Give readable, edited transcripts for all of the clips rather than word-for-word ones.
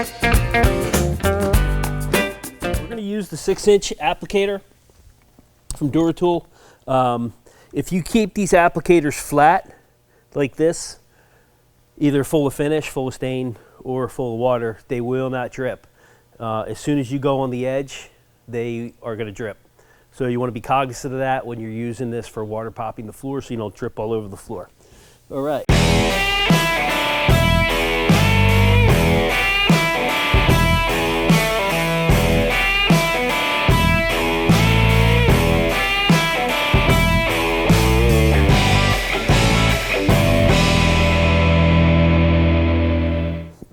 We're going to use the 6-inch applicator from Duratool. If you keep these applicators flat like this, either full of finish, full of stain, or full of water, they will not drip. As soon as you go on the edge, they are going to drip. So you want to be cognizant of that when you're using this for water popping the floor so you don't drip all over the floor. All right.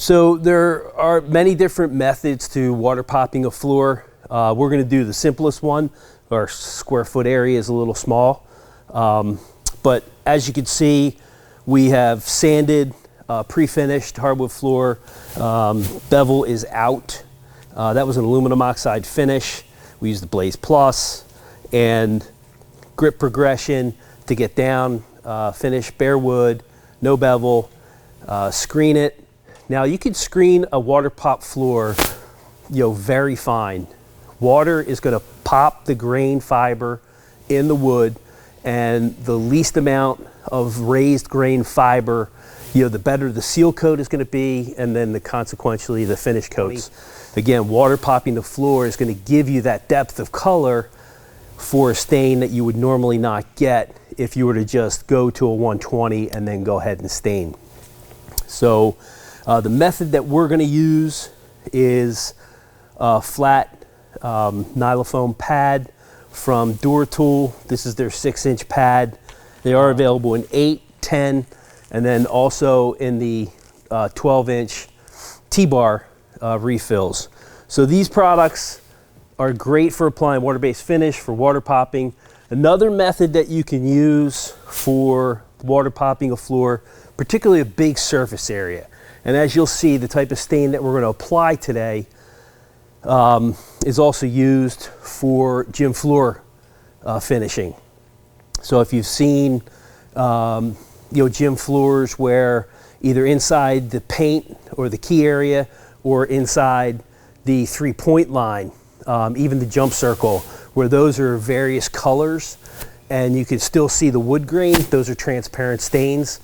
So there are many different methods to water popping a floor. We're going to do the simplest one. Our square foot area is a little small. But as you can see, we have sanded, pre-finished hardwood floor. Bevel is out. That was an aluminum oxide finish. We used the Blaze Plus and grip progression to get down, finish, bare wood, no bevel, screen it. Now you can screen a water pop floor, very fine. Water is going to pop the grain fiber in the wood, and the least amount of raised grain fiber, the better the seal coat is going to be, and then consequentially the finish coats. Again, water popping the floor is going to give you that depth of color for a stain that you would normally not get if you were to just go to a 120 and then go ahead and stain. So the method that we're going to use is a flat nylofoam pad from Duratool. This is their 6-inch pad. They are available in 8, 10, and then also in the 12-inch T-bar refills. So these products are great for applying water-based finish, for water popping. Another method that you can use for water popping a floor, particularly a big surface area. And as you'll see, the type of stain that we're going to apply today is also used for gym floor finishing. So if you've seen gym floors where either inside the paint or the key area or inside the 3-point line, even the jump circle, where those are various colors and you can still see the wood grain, those are transparent stains.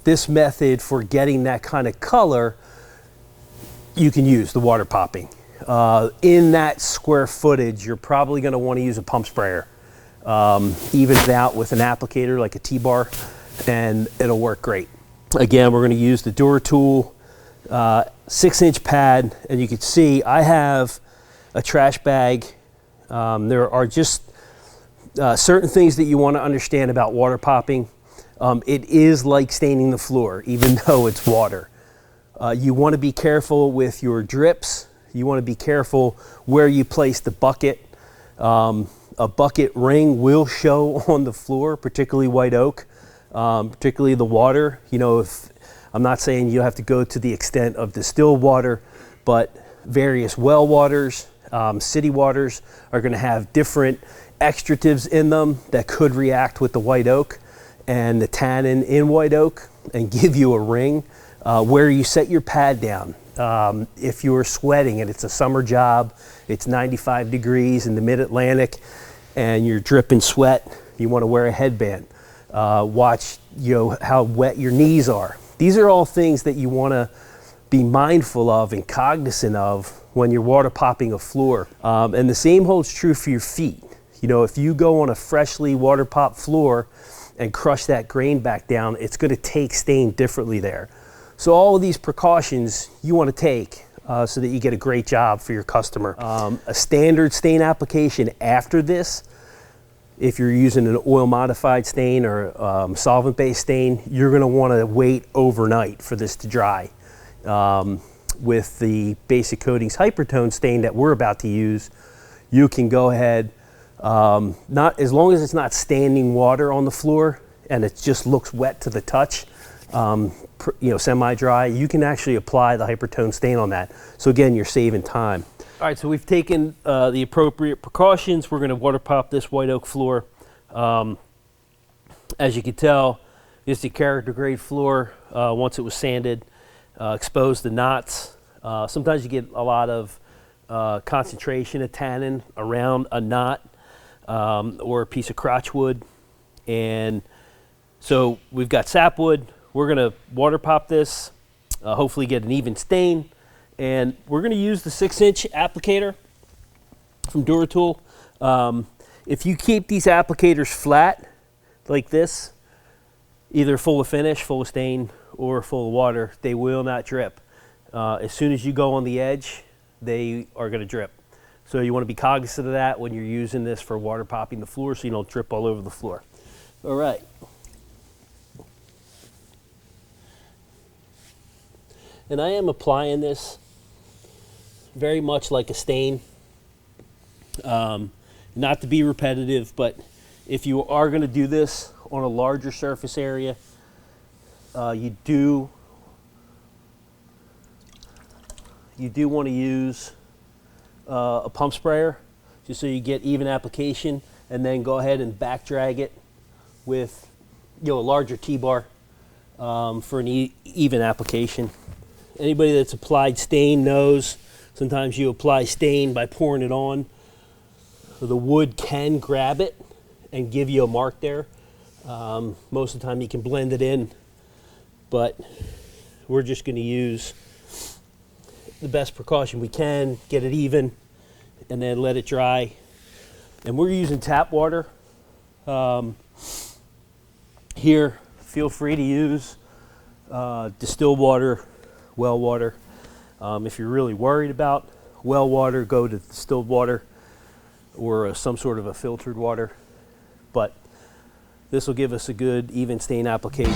This method for getting that kind of color, you can use the water popping. In that square footage, you're probably going to want to use a pump sprayer. Even it out with an applicator like a T-bar, and it'll work great. Again, we're going to use the Duratool 6-inch pad, and you can see I have a trash bag. There are just certain things that you want to understand about water popping. It is like staining the floor, even though it's water. You want to be careful with your drips. You want to be careful where you place the bucket. A bucket ring will show on the floor, particularly white oak, particularly the water. I'm not saying you have to go to the extent of distilled water, but various well waters, city waters are going to have different extractives in them that could react with the white oak and the tannin in white oak and give you a ring. Where you set your pad down. If you're sweating and it's a summer job, it's 95 degrees in the mid-Atlantic and you're dripping sweat, you want to wear a headband. Watch how wet your knees are. These are all things that you want to be mindful of and cognizant of when you're water popping a floor. And the same holds true for your feet. If you go on a freshly water popped floor and crush that grain back down, it's going to take stain differently there. So all of these precautions you want to take so that you get a great job for your customer. A standard stain application after this, if you're using an oil modified stain or solvent based stain, you're going to want to wait overnight for this to dry. With the basic coatings hypertone stain that we're about to use, you can go ahead, not as long as it's not standing water on the floor and it just looks wet to the touch, semi-dry, you can actually apply the hypertone stain on that. So again, you're saving time. All right, so we've taken the appropriate precautions. We're going to water pop this white oak floor. As you can tell, it's the character grade floor. Once it was sanded, exposed the knots. Sometimes you get a lot of concentration of tannin around a knot or a piece of crotchwood. And so we've got sapwood. We're gonna water pop this, hopefully get an even stain. And we're gonna use the 6-inch applicator from Duratool. If you keep these applicators flat like this, either full of finish, full of stain, or full of water, they will not drip. As soon as you go on the edge, they are gonna drip. So you wanna be cognizant of that when you're using this for water popping the floor so you don't drip all over the floor. All right. And I am applying this very much like a stain. Not to be repetitive, but if you are going to do this on a larger surface area, you do want to use a pump sprayer just so you get even application, and then go ahead and back drag it with a larger T-bar for an even application. Anybody that's applied stain knows sometimes you apply stain by pouring it on. So the wood can grab it and give you a mark there. Most of the time you can blend it in, but we're just going to use the best precaution we can, get it even, and then let it dry. And we're using tap water. Here, feel free to use distilled water, well water. If you're really worried about well water, go to distilled water or some sort of a filtered water. But this will give us a good even stain application.